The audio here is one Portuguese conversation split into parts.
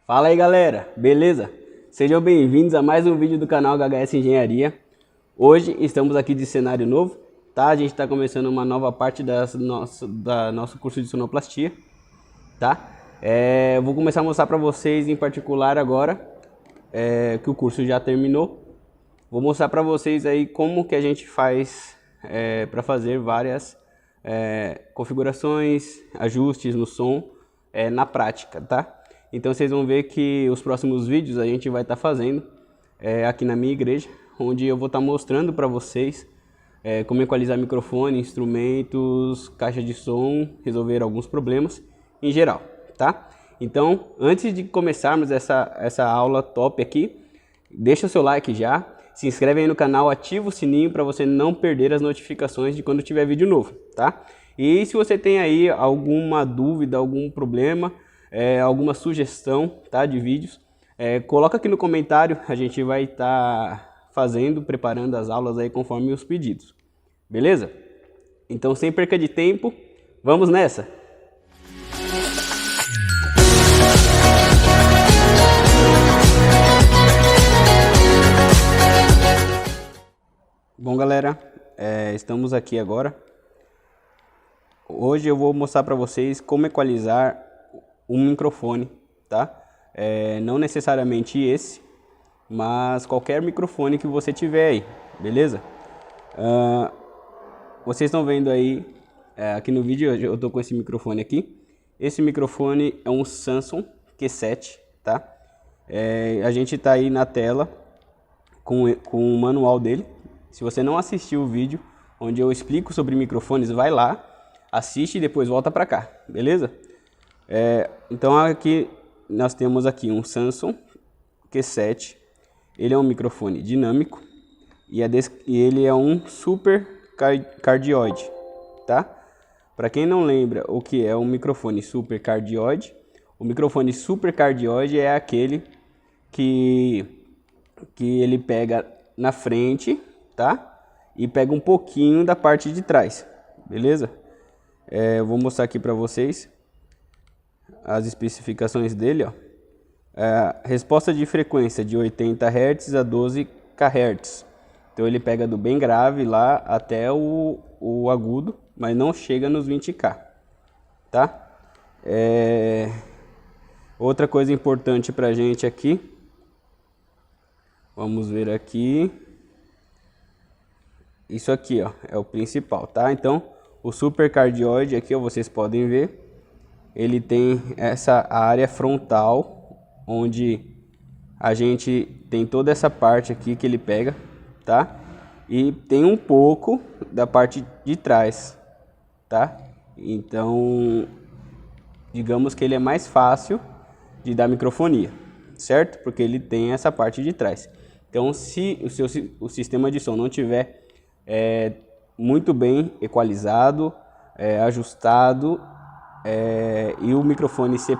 Fala aí galera, beleza? Sejam bem-vindos a mais um vídeo do canal HHS Engenharia. Hoje estamos aqui de cenário novo, tá? A gente está começando uma nova parte da nosso curso de sonoplastia, tá? Vou começar a mostrar para vocês em particular agora, que o curso já terminou. Vou mostrar para vocês aí como que a gente faz para fazer várias configurações, ajustes no som na prática, tá? Então vocês vão ver que os próximos vídeos a gente vai estar fazendo aqui na minha igreja, onde eu vou estar mostrando para vocês como equalizar microfone, instrumentos, caixa de som, resolver alguns problemas em geral, tá? Então, antes de começarmos essa aula top aqui, deixa o seu like já, se inscreve aí no canal, ativa o sininho para você não perder as notificações de quando tiver vídeo novo, tá? E se você tem aí alguma dúvida, algum problema, alguma sugestão, tá, de vídeos, coloca aqui no comentário, a gente vai estar preparando as aulas aí conforme os pedidos, beleza? Então, sem perca de tempo, vamos nessa! Bom galera, estamos aqui agora. Hoje eu vou mostrar para vocês como equalizar um microfone, tá? Não necessariamente esse, mas qualquer microfone que você tiver aí, beleza? Vocês estão vendo aí, aqui no vídeo eu tô com esse microfone aqui. Esse microfone é um Samson Q7, tá? A gente tá aí na tela com o manual dele. Se você não assistiu o vídeo onde eu explico sobre microfones, vai lá, assiste e depois volta para cá, beleza? Então aqui nós temos aqui um Samson Q7, ele é um microfone dinâmico e ele é um super cardioide, tá? Para quem não lembra o que é um microfone super cardioide, o microfone super cardioide é aquele que ele pega na frente, tá? E pega um pouquinho da parte de trás, beleza? Eu vou mostrar aqui para vocês as especificações dele, ó. Resposta de frequência de 80 Hz a 12 kHz. Então ele pega do bem grave lá até o agudo, mas não chega nos 20K, tá? Outra coisa importante pra gente aqui, vamos ver aqui. Isso aqui, ó, é o principal, tá? Então, o super cardioide aqui, ó, vocês podem ver, ele tem essa área frontal, onde a gente tem toda essa parte aqui que ele pega, tá? E tem um pouco da parte de trás, tá? Então, digamos que ele é mais fácil de dar microfonia, certo? Porque ele tem essa parte de trás. Então, se o sistema de som não tiver muito bem equalizado, ajustado, e o microfone ser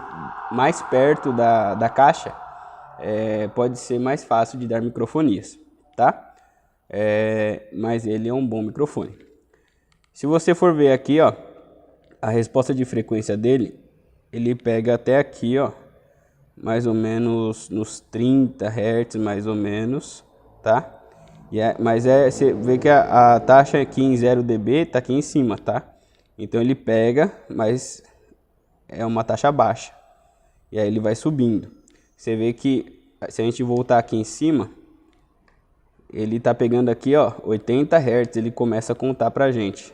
mais perto da caixa, pode ser mais fácil de dar microfonias, tá? Mas ele é um bom microfone. Se você for ver aqui, ó, a resposta de frequência dele, ele pega até aqui, ó, mais ou menos nos 30 Hz, mais ou menos, tá? Mas você vê que a taxa aqui em 0 dB tá aqui em cima, tá? Então ele pega, mas é uma taxa baixa. E aí ele vai subindo. Você vê que se a gente voltar aqui em cima, ele tá pegando aqui, ó, 80 Hz, ele começa a contar pra gente.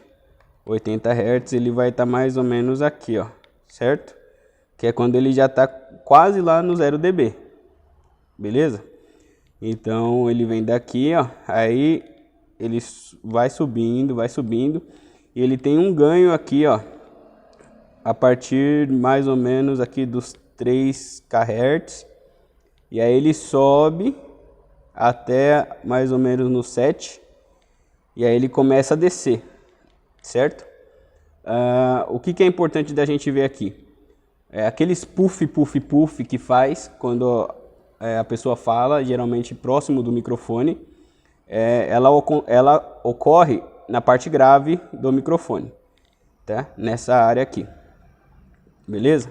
80 Hz ele vai estar mais ou menos aqui, ó, certo? Que é quando ele já tá quase lá no 0 dB. Beleza? Então ele vem daqui, ó, aí ele vai subindo, e ele tem um ganho aqui, ó, a partir mais ou menos aqui dos 3 kHz, e aí ele sobe até mais ou menos no 7, e aí ele começa a descer, certo? O que é importante da gente ver aqui? Aqueles puff que faz quando a pessoa fala, geralmente próximo do microfone, ela ocorre na parte grave do microfone, tá? Nessa área aqui, beleza?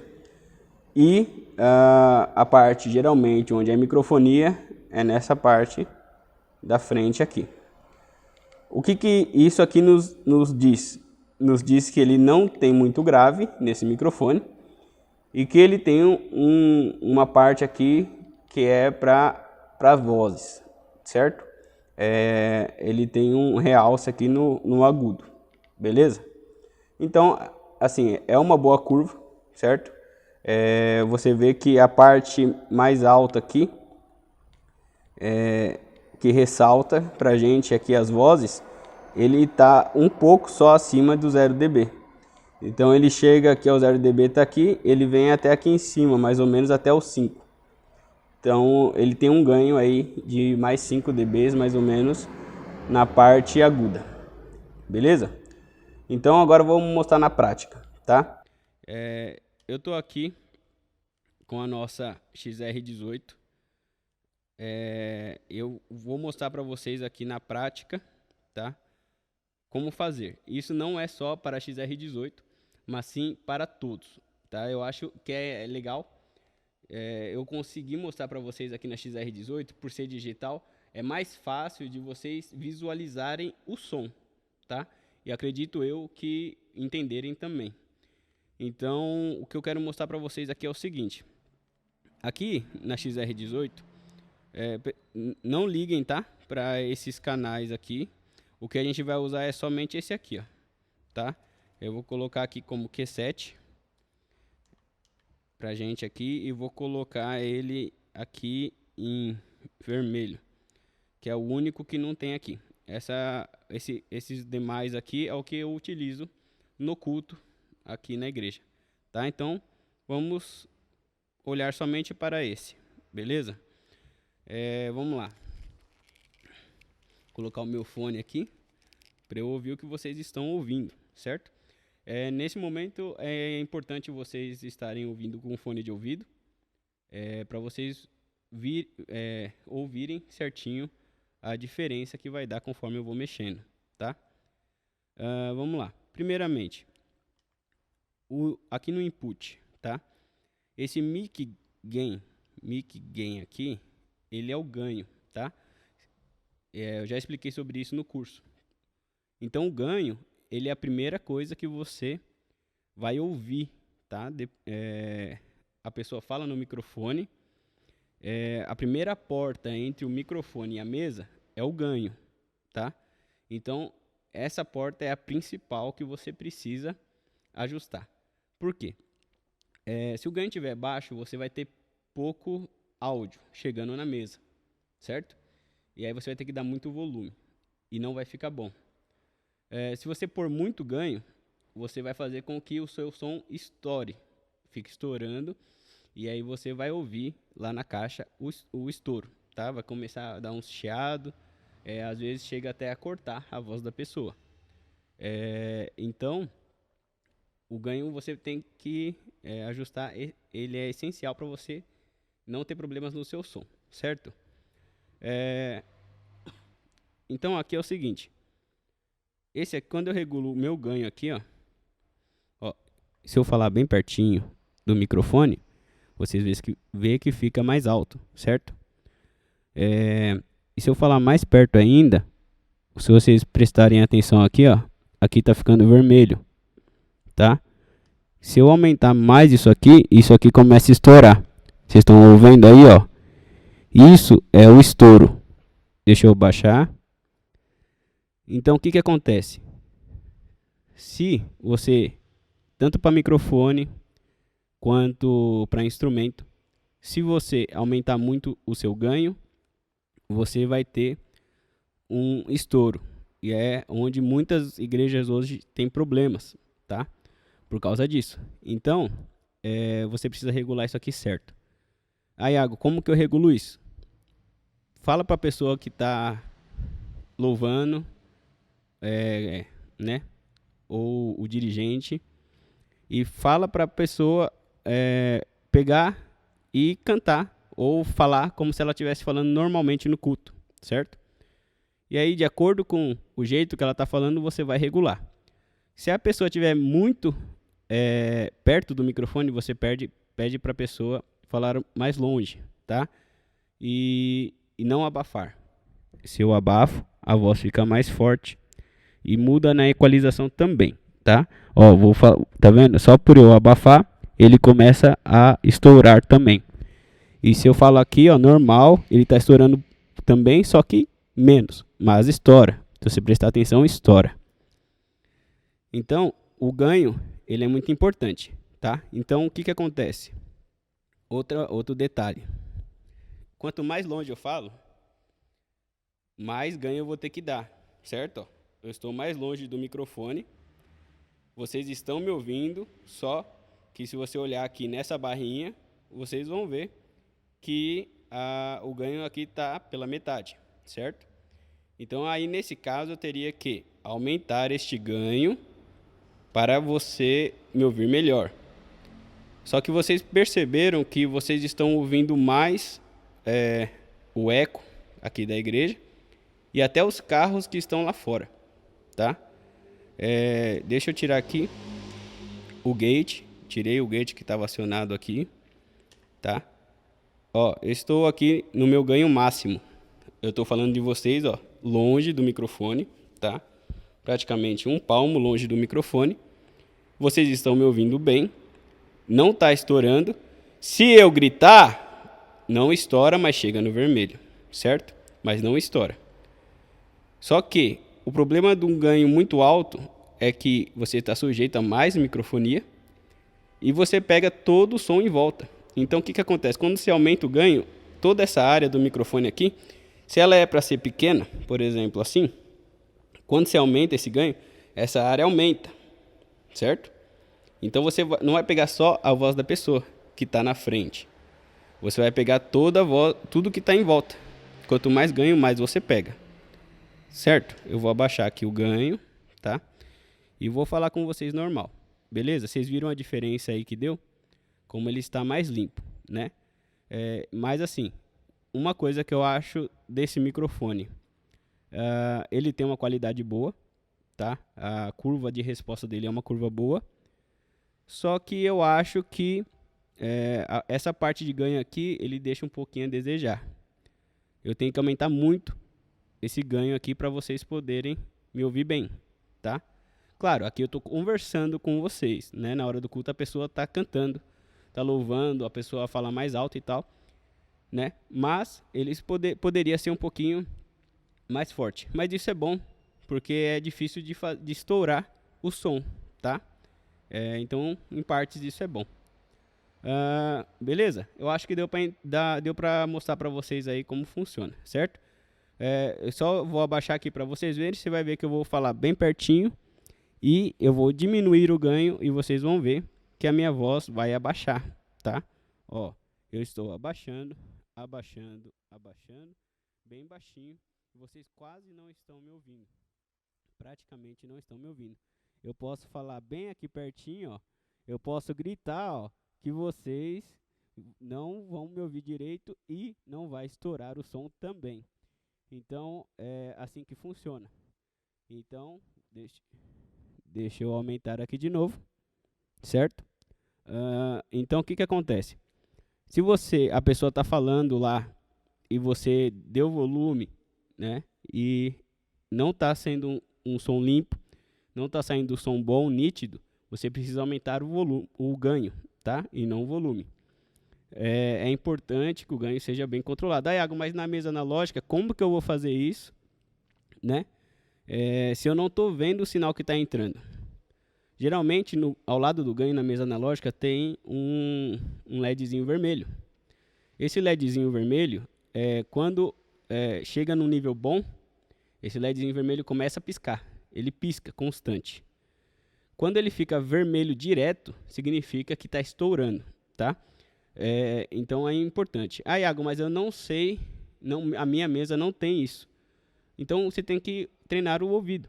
E a parte geralmente onde é microfonia é nessa parte da frente aqui. O que isso aqui nos diz? Nos diz que ele não tem muito grave nesse microfone e que ele tem uma parte aqui que é para vozes, certo? Ele tem um realce aqui no agudo, beleza? Então, assim, é uma boa curva, certo? Você vê que a parte mais alta aqui, que ressalta pra gente aqui as vozes, ele está um pouco só acima do 0 dB. Então ele chega aqui ao 0 dB, tá aqui, ele vem até aqui em cima, mais ou menos até os 5. Então ele tem um ganho aí de mais 5 dB, mais ou menos, na parte aguda. Beleza? Então agora vamos mostrar na prática, tá? Eu estou aqui com a nossa XR18. Eu vou mostrar para vocês aqui na prática, tá? Como fazer. Isso não é só para a XR18, mas sim para todos, tá? Eu acho que é legal. Eu consegui mostrar para vocês aqui na XR18, por ser digital, é mais fácil de vocês visualizarem o som, tá? E acredito eu que entenderem também. Então, o que eu quero mostrar para vocês aqui é o seguinte. Aqui na XR18, não liguem, tá? Para esses canais aqui. O que a gente vai usar é somente esse aqui, ó, tá? Eu vou colocar aqui como Q7 pra gente aqui e vou colocar ele aqui em vermelho, que é o único que não tem aqui. Esses demais aqui é o que eu utilizo no culto aqui na igreja, tá? Então vamos olhar somente para esse, beleza? Vamos lá. Vou colocar o meu fone aqui para eu ouvir o que vocês estão ouvindo, certo? Nesse momento é importante vocês estarem ouvindo com fone de ouvido, para vocês ouvirem certinho a diferença que vai dar conforme eu vou mexendo, tá? Vamos lá. Primeiramente, aqui no input, tá? Esse mic gain aqui, ele é o ganho, tá? Eu já expliquei sobre isso no curso. Então o ganho, ele é a primeira coisa que você vai ouvir, tá? A pessoa fala no microfone, a primeira porta entre o microfone e a mesa é o ganho, tá? Então essa porta é a principal que você precisa ajustar. Por quê? Se o ganho estiver baixo, você vai ter pouco áudio chegando na mesa, certo? E aí você vai ter que dar muito volume e não vai ficar bom. Se você pôr muito ganho, você vai fazer com que o seu som estoure, fique estourando, e aí você vai ouvir lá na caixa o estouro, tá? Vai começar a dar uns chiado, às vezes chega até a cortar a voz da pessoa. Então, o ganho você tem que ajustar, ele é essencial para você não ter problemas no seu som, certo? Então aqui é o seguinte, esse aqui, quando eu regulo o meu ganho aqui, ó, se eu falar bem pertinho do microfone, vocês vê que fica mais alto, certo? E se eu falar mais perto ainda, se vocês prestarem atenção aqui, ó, aqui tá ficando vermelho, tá? Se eu aumentar mais isso aqui começa a estourar. Vocês estão ouvindo aí, ó? Isso é o estouro. Deixa eu baixar. Então, o que acontece? Se você, tanto para microfone quanto para instrumento, se você aumentar muito o seu ganho, você vai ter um estouro. E é onde muitas igrejas hoje têm problemas, tá? Por causa disso. Então, você precisa regular isso aqui certo. Aí, Iago, como que eu regulo isso? Fala para a pessoa que está louvando, né? Ou o dirigente, e fala para a pessoa pegar e cantar, ou falar como se ela estivesse falando normalmente no culto, certo? E aí, de acordo com o jeito que ela está falando, você vai regular. Se a pessoa estiver muito perto do microfone, você pede para a pessoa falar mais longe, tá? E não abafar. Se eu abafo, a voz fica mais forte e muda na equalização também, tá? Ó, tá vendo? Só por eu abafar, ele começa a estourar também. E se eu falo aqui, ó, normal, ele tá estourando também, só que menos, mas estoura. Se você prestar atenção, estoura. Então, o ganho, ele é muito importante, tá? Então, o que que acontece? Outro detalhe. Quanto mais longe eu falo, mais ganho eu vou ter que dar, certo? Eu estou mais longe do microfone. Vocês estão me ouvindo, só que se você olhar aqui nessa barrinha, vocês vão ver que o ganho aqui está pela metade, certo? Então, aí nesse caso, eu teria que aumentar este ganho para você me ouvir melhor. Só que vocês perceberam que vocês estão ouvindo mais o eco aqui da igreja e até os carros que estão lá fora, tá? Deixa eu tirar aqui o gate. Tirei o gate que estava acionado aqui, tá? Ó, eu estou aqui no meu ganho máximo. Eu estou falando de vocês, ó, longe do microfone, tá? Praticamente um palmo longe do microfone. Vocês estão me ouvindo bem. Não está estourando. Se eu gritar, não estoura, mas chega no vermelho, certo? Mas não estoura. Só que o problema de um ganho muito alto é que você está sujeito a mais microfonia e você pega todo o som em volta. Então, o que acontece? Quando você aumenta o ganho, toda essa área do microfone aqui, se ela é para ser pequena, por exemplo, assim, quando você aumenta esse ganho, essa área aumenta, certo? Então, você não vai pegar só a voz da pessoa que está na frente. Você vai pegar toda a voz, tudo que está em volta. Quanto mais ganho, mais você pega. Certo? Eu vou abaixar aqui o ganho, tá? E vou falar com vocês normal. Beleza? Vocês viram a diferença aí que deu? Como ele está mais limpo, né? Mas assim, uma coisa que eu acho desse microfone, ele tem uma qualidade boa, tá? A curva de resposta dele é uma curva boa. Só que eu acho que essa parte de ganho aqui, ele deixa um pouquinho a desejar. Eu tenho que aumentar muito esse ganho aqui para vocês poderem me ouvir bem, tá? Claro, aqui eu estou conversando com vocês, né? Na hora do culto a pessoa está cantando, está louvando, a pessoa fala mais alto e tal, né? Mas eles poderia ser um pouquinho mais forte. Mas isso é bom, porque é difícil de estourar o som, tá? Então, em partes, isso é bom. Beleza? Eu acho que deu para mostrar para vocês aí como funciona, certo? Eu só vou abaixar aqui para vocês verem. Você vai ver que eu vou falar bem pertinho e eu vou diminuir o ganho e vocês vão ver que a minha voz vai abaixar, tá? Ó, eu estou abaixando, abaixando, abaixando, bem baixinho. Vocês quase não estão me ouvindo. Praticamente não estão me ouvindo. Eu posso falar bem aqui pertinho, ó. Eu posso gritar, ó, que vocês não vão me ouvir direito e não vai estourar o som também. Então, é assim que funciona. Então, deixa eu aumentar aqui de novo, certo? Então, o que acontece? Se a pessoa está falando lá e você deu volume, né? E não está sendo um som limpo, não está saindo um som bom, nítido, você precisa aumentar o volume, o ganho, tá? E não o volume. É importante que o ganho seja bem controlado. Iago, mas na mesa analógica, como que eu vou fazer isso, né? Se eu não estou vendo o sinal que está entrando. Geralmente, ao lado do ganho na mesa analógica tem um LEDzinho vermelho. Esse LEDzinho vermelho, quando chega num nível bom, esse LEDzinho vermelho começa a piscar. Ele pisca constante. Quando ele fica vermelho direto, significa que está estourando, tá? Então é importante. Iago, mas eu não sei, a minha mesa não tem isso. Então você tem que treinar o ouvido.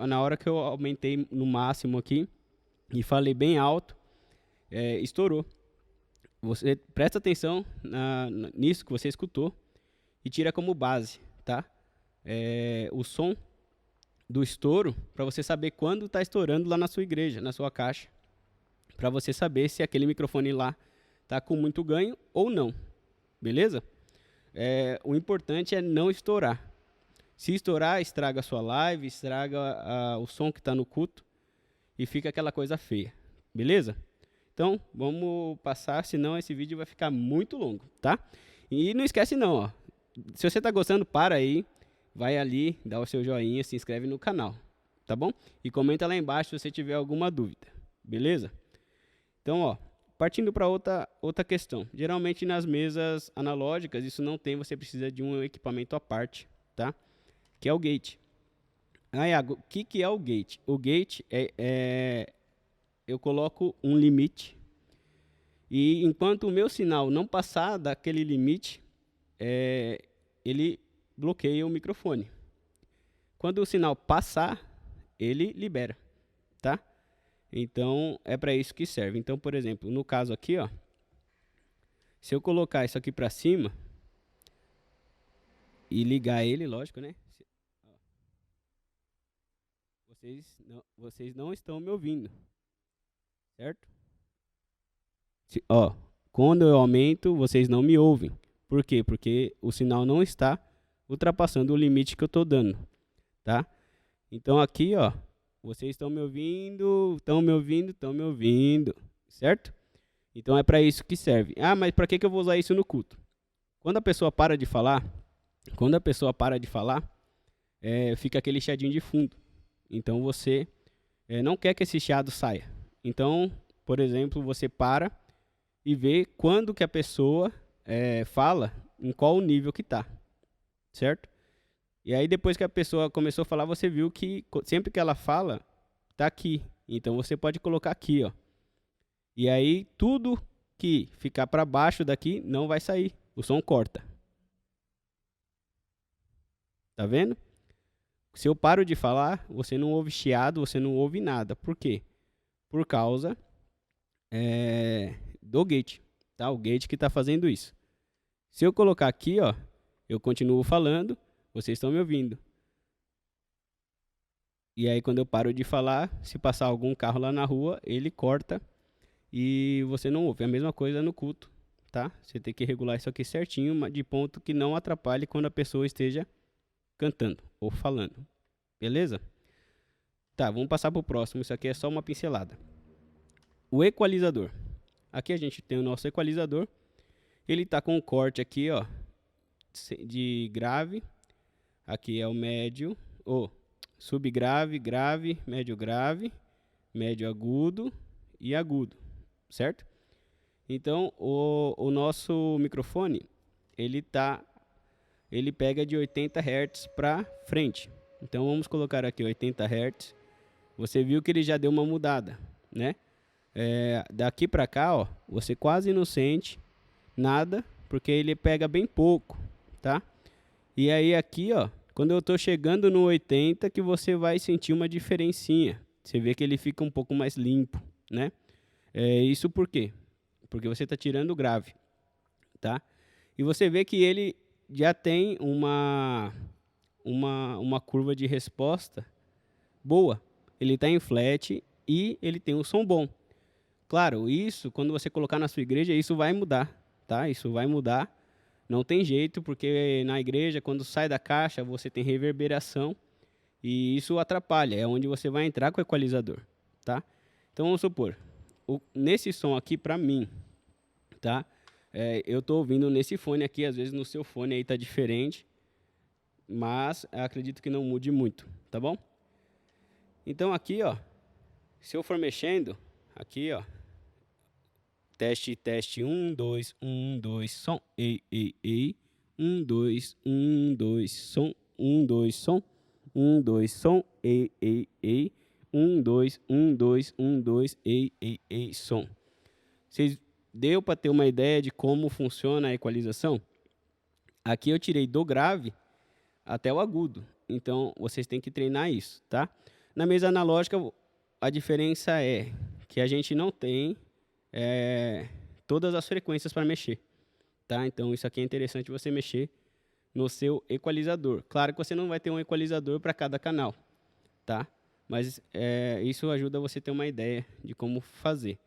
Na hora que eu aumentei no máximo aqui e falei bem alto, estourou. Você presta atenção nisso que você escutou e tira como base, tá? O som do estouro para você saber quando está estourando lá na sua igreja, na sua caixa, para você saber se aquele microfone lá está com muito ganho ou não, beleza? O importante é não estourar. Se estourar, estraga a sua live, estraga o som que está no culto e fica aquela coisa feia, beleza? Então, vamos passar, senão esse vídeo vai ficar muito longo, tá? E não esquece não, ó. Se você está gostando, para aí, vai ali, dá o seu joinha, se inscreve no canal, tá bom? E comenta lá embaixo se você tiver alguma dúvida, beleza? Então, ó, partindo para outra questão. Geralmente nas mesas analógicas isso não tem, você precisa de um equipamento à parte, tá? Que é o gate. Iago, o que é o gate? O gate eu coloco um limite e enquanto o meu sinal não passar daquele limite, ele bloqueia o microfone. Quando o sinal passar, ele libera, tá? Então é para isso que serve. Então, por exemplo, no caso aqui, ó, se eu colocar isso aqui para cima e ligar ele, lógico, né? Vocês não estão me ouvindo, certo? Quando eu aumento, vocês não me ouvem. Por quê? Porque o sinal não está ultrapassando o limite que eu estou dando, tá? Então aqui, ó, vocês estão me ouvindo, estão me ouvindo, certo? Então é para isso que serve. Ah, mas para que eu vou usar isso no culto? Quando a pessoa para de falar, fica aquele chiadinho de fundo. Então você não quer que esse chiado saia. Então, por exemplo, você para e vê quando que a pessoa fala, em qual nível que tá, certo? E aí depois que a pessoa começou a falar, você viu que sempre que ela fala, tá aqui. Então você pode colocar aqui, ó. E aí tudo que ficar para baixo daqui não vai sair, o som corta. Tá vendo? Se eu paro de falar, você não ouve chiado, você não ouve nada. Por quê? Por causa do gate, tá? O gate que está fazendo isso. Se eu colocar aqui, ó, eu continuo falando, vocês estão me ouvindo. E aí quando eu paro de falar, se passar algum carro lá na rua, ele corta e você não ouve. É a mesma coisa no culto, tá? Você tem que regular isso aqui certinho, de ponto que não atrapalhe quando a pessoa esteja cantando ou falando. Beleza? Tá, vamos passar para o próximo. Isso aqui é só uma pincelada. O equalizador. Aqui a gente tem o nosso equalizador. Ele tá com um corte aqui, ó, de grave. Aqui é o médio, subgrave, grave, médio agudo e agudo, certo? Então o nosso microfone ele pega de 80 Hz para frente. Então vamos colocar aqui 80 Hz. Você viu que ele já deu uma mudada, né? Daqui para cá, ó, você quase não sente nada, porque ele pega bem pouco, tá? E aí aqui, ó, quando eu tô chegando no 80, que você vai sentir uma diferencinha. Você vê que ele fica um pouco mais limpo, né? Isso por quê? Porque você está tirando o grave, tá? E você vê que ele já tem uma curva de resposta boa. Ele está em flat e ele tem um som bom. Claro, isso, quando você colocar na sua igreja, isso vai mudar, tá? Isso vai mudar. Não tem jeito, porque na igreja, quando sai da caixa, você tem reverberação e isso atrapalha. É onde você vai entrar com o equalizador, tá? Então, vamos supor, nesse som aqui, para mim, tá? Eu tô ouvindo nesse fone aqui, às vezes no seu fone aí tá diferente, mas acredito que não mude muito, tá bom? Então aqui, ó, se eu for mexendo, aqui, ó, teste, 1, 2, 1, 2, som, ei, 1, 2, 1, 2, som, 1, 2, som, 1, 2, som, ei, 1, 2, 1, 2, 1, 2, ei, som. Vocês deu para ter uma ideia de como funciona a equalização? Aqui eu tirei do grave até o agudo, então vocês têm que treinar isso, tá? Na mesa analógica, a diferença é que a gente não tem todas as frequências para mexer, tá? Então isso aqui é interessante você mexer no seu equalizador. Claro que você não vai ter um equalizador para cada canal, tá? Mas isso ajuda você a ter uma ideia de como fazer.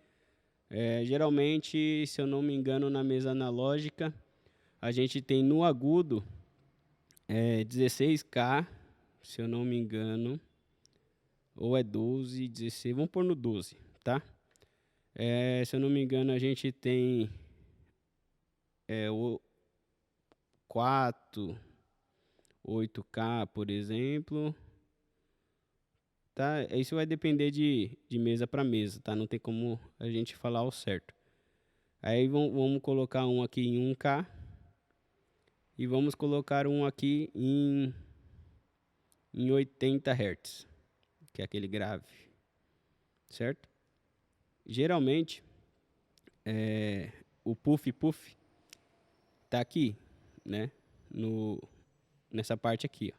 Geralmente, se eu não me engano, na mesa analógica, a gente tem no agudo 16K, se eu não me engano, ou é 12, 16, vamos pôr no 12, tá? Se eu não me engano, a gente tem o 4, 8K, por exemplo, tá? Isso vai depender de mesa para mesa, tá? Não tem como a gente falar ao certo. Aí vamos colocar um aqui em 1K e vamos colocar um aqui em 80 Hz, que é aquele grave, certo? Geralmente, o puff tá aqui, né? Nessa parte aqui, ó.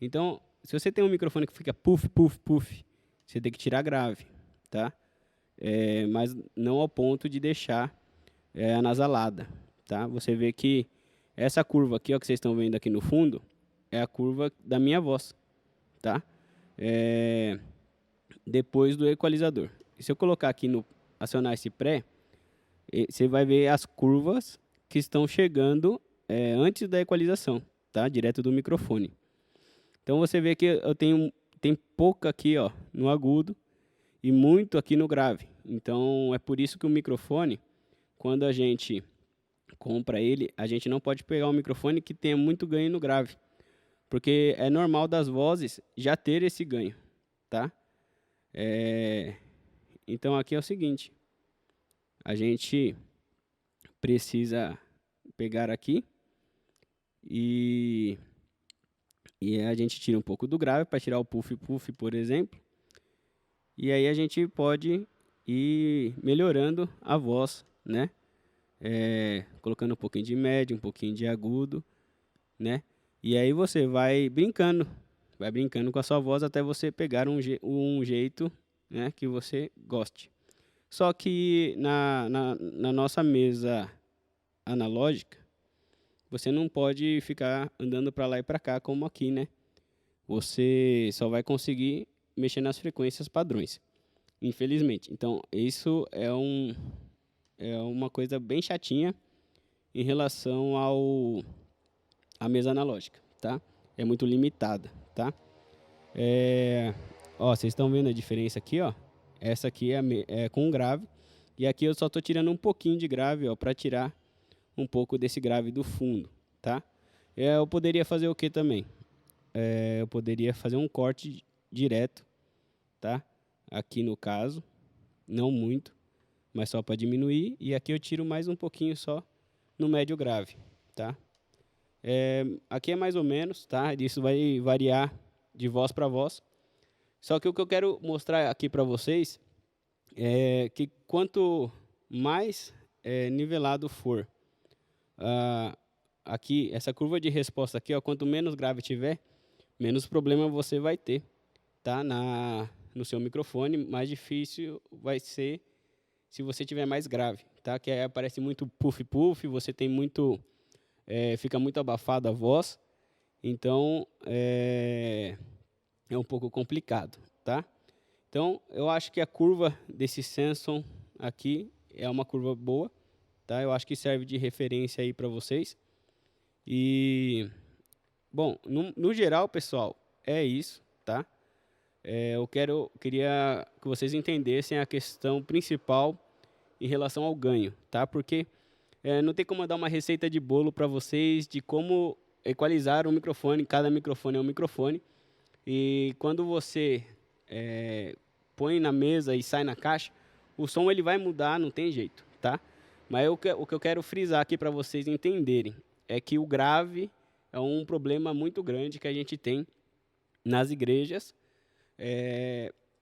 Então, se você tem um microfone que fica puff, você tem que tirar grave, tá? Mas não ao ponto de deixar anasalada, tá? Você vê que essa curva aqui, ó, que vocês estão vendo aqui no fundo, é a curva da minha voz, tá? Depois do equalizador. E se eu colocar aqui acionar esse pré, você vai ver as curvas que estão chegando antes da equalização, tá? Direto do microfone. Então você vê que eu tem pouca aqui, ó, no agudo e muito aqui no grave. Então é por isso que o microfone, quando a gente compra ele, a gente não pode pegar um microfone que tenha muito ganho no grave, porque é normal das vozes já ter esse ganho, tá? Então aqui é o seguinte, a gente precisa pegar aqui e a gente tira um pouco do grave para tirar o puff, por exemplo. E aí a gente pode ir melhorando a voz, né? Colocando um pouquinho de médio, um pouquinho de agudo, né? E aí você vai brincando com a sua voz até você pegar um jeito, né, que você goste. Só que na nossa mesa analógica, você não pode ficar andando para lá e para cá como aqui, né? Você só vai conseguir mexer nas frequências padrões, infelizmente. Então, isso é uma coisa bem chatinha em relação à mesa analógica, tá? É muito limitada, tá? Ó, vocês estão vendo a diferença aqui, ó? Essa aqui é com grave e aqui eu só tô tirando um pouquinho de grave, ó, para tirar um pouco desse grave do fundo, tá? Eu poderia fazer o que também? Eu poderia fazer um corte direto, tá? Aqui no caso, não muito, mas só para diminuir. E aqui eu tiro mais um pouquinho só no médio grave, tá? Aqui é mais ou menos, tá? Isso vai variar de voz para voz. Só que o que eu quero mostrar aqui para vocês é que quanto mais nivelado for aqui, essa curva de resposta aqui, ó, quanto menos grave tiver, menos problema você vai ter, tá? No seu microfone, mais difícil vai ser se você tiver mais grave, tá? Que aí aparece muito puff, você tem muito, fica muito abafada a voz, então é um pouco complicado, tá? Então eu acho que a curva desse Samson aqui é uma curva boa, tá? Eu acho que serve de referência aí para vocês. E bom, no geral, pessoal, é isso, tá? Eu queria que vocês entendessem a questão principal em relação ao ganho, tá? Porque não tem como eu dar uma receita de bolo para vocês de como equalizar um microfone. Cada microfone é um microfone. E quando você põe na mesa e sai na caixa, o som ele vai mudar, não tem jeito, tá? Mas o que eu quero frisar aqui para vocês entenderem é que o grave é um problema muito grande que a gente tem nas igrejas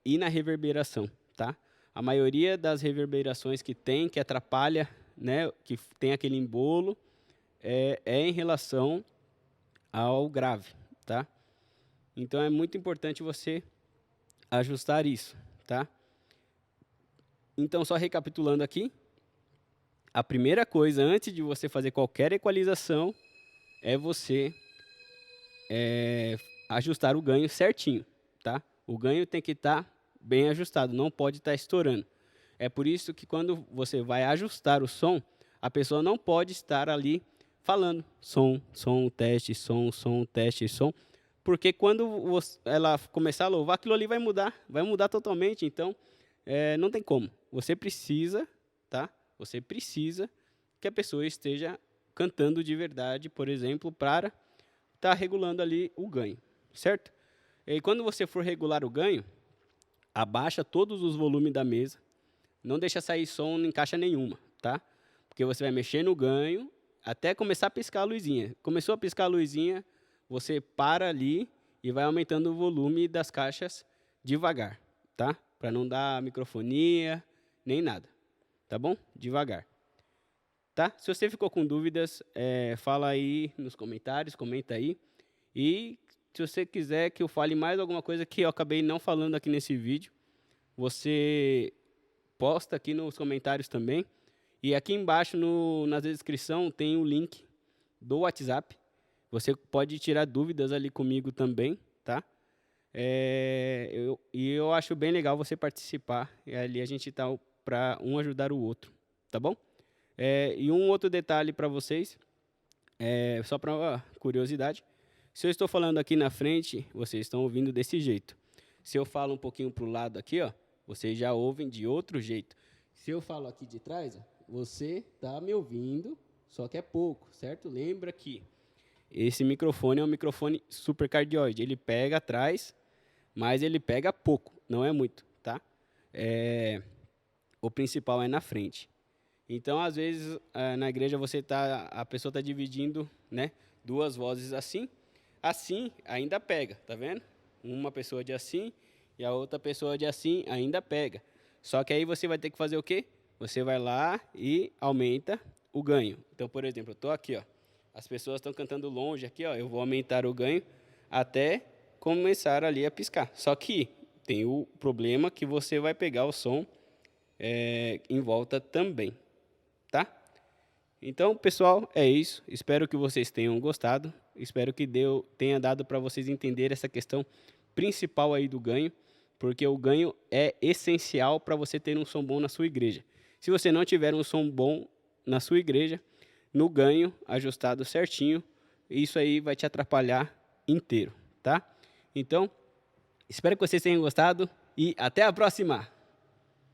e na reverberação, tá? A maioria das reverberações que atrapalha, né, que tem aquele embolo, é em relação ao grave, tá? Então é muito importante você ajustar isso, tá? Então, só recapitulando aqui, a primeira coisa antes de você fazer qualquer equalização é você ajustar o ganho certinho, tá? O ganho tem que estar bem ajustado, não pode estar estourando. É por isso que quando você vai ajustar o som, a pessoa não pode estar ali falando som, som, teste, som, teste, som, porque quando ela começar a louvar, aquilo ali vai mudar totalmente. Então, não tem como. Você precisa, tá? Você precisa que a pessoa esteja cantando de verdade, por exemplo, para estar regulando ali o ganho, certo? E quando você for regular o ganho, abaixa todos os volumes da mesa, não deixa sair som em caixa nenhuma, tá? Porque você vai mexer no ganho até começar a piscar a luzinha. Começou a piscar a luzinha, você para ali e vai aumentando o volume das caixas devagar, tá? Para não dar microfonia, nem nada, tá bom? Devagar. Tá? Se você ficou com dúvidas, fala aí nos comentários, comenta aí. E se você quiser que eu fale mais alguma coisa que eu acabei não falando aqui nesse vídeo, você posta aqui nos comentários também. E aqui embaixo na descrição tem o link do WhatsApp. Você pode tirar dúvidas ali comigo também, tá? Eu acho bem legal você participar. E ali a gente tá para um ajudar o outro, tá bom? E um outro detalhe para vocês, só para curiosidade, se eu estou falando aqui na frente, vocês estão ouvindo desse jeito. Se eu falo um pouquinho para o lado aqui, ó, vocês já ouvem de outro jeito. Se eu falo aqui de trás, ó, você está me ouvindo, só que é pouco, certo? Lembra que esse microfone é um microfone supercardioide. Ele pega atrás, mas ele pega pouco, não é muito, tá? O principal é na frente. Então, às vezes, na igreja a pessoa está dividindo, né, duas vozes assim ainda pega, tá vendo? Uma pessoa de assim e a outra pessoa de assim ainda pega. Só que aí você vai ter que fazer o quê? Você vai lá e aumenta o ganho. Então, por exemplo, eu estou aqui, ó, as pessoas estão cantando longe aqui, ó, eu vou aumentar o ganho até começar ali a piscar. Só que tem o problema que você vai pegar o som em volta também. Tá? Então, pessoal, é isso. Espero que vocês tenham gostado. Espero que tenha dado para vocês entender essa questão principal aí do ganho, porque o ganho é essencial para você ter um som bom na sua igreja. Se você não tiver um som bom na sua igreja, no ganho ajustado certinho, isso aí vai te atrapalhar inteiro, tá? Então, espero que vocês tenham gostado e até a próxima!